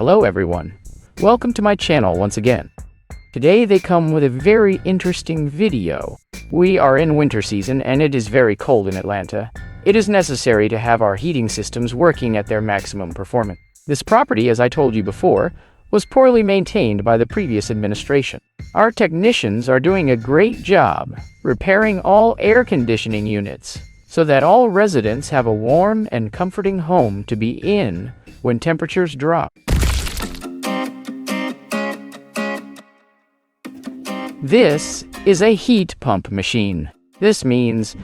Hello everyone, welcome to my channel once again. Today they come with a very interesting video. We are in winter season and it is very cold in Atlanta. It is necessary to have our heating systems working at their maximum performance. This property, as I told you before, was poorly maintained by the previous administration. Our technicians are doing a great job repairing all air conditioning units so that all residents have a warm and comforting home to be in when temperatures drop. This is a heat pump machine. This means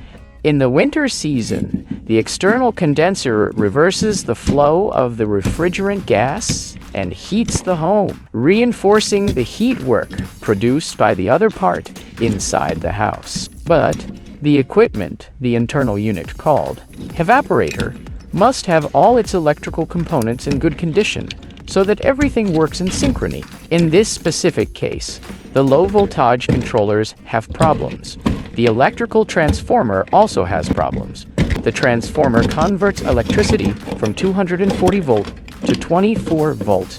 in the winter season, the external condenser reverses the flow of the refrigerant gas and heats the home, reinforcing the heat work produced by the other part inside the house. But the equipment, the internal unit called evaporator, must have all its electrical components in good condition so that everything works in synchrony. In this specific case, the low voltage controllers have problems. The electrical transformer also has problems. The transformer converts electricity from 240 volt to 24 volt.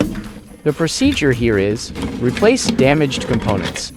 The procedure here is replace damaged components.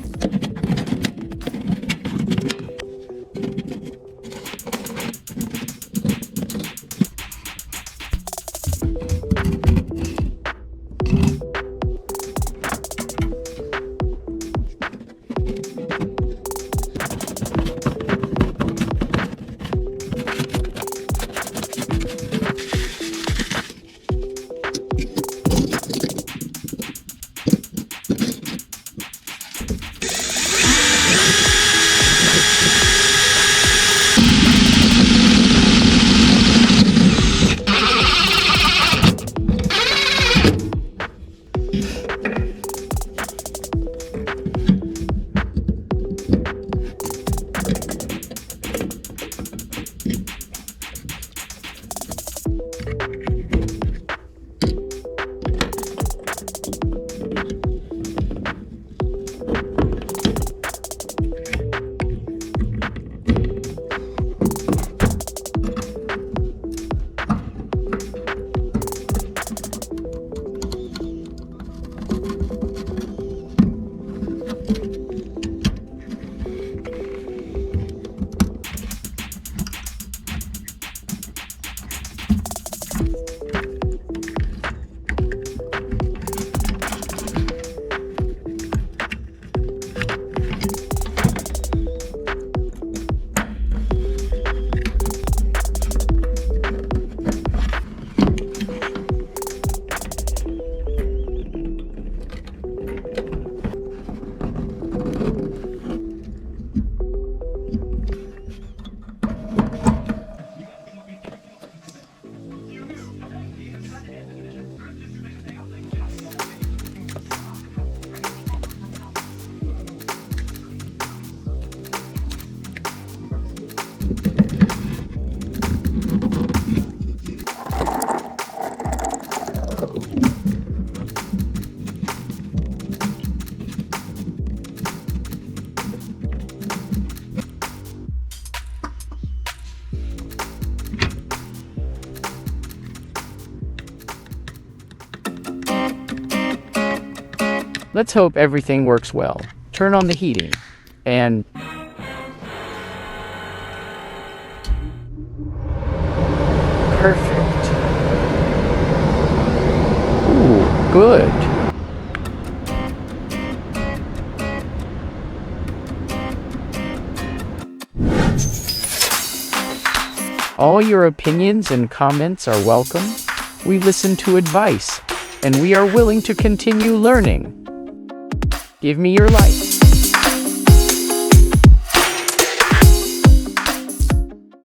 Let's hope everything works well. Turn on the heating, and perfect. Ooh, good. All your opinions and comments are welcome. We listen to advice, and we are willing to continue learning. Give me your likes.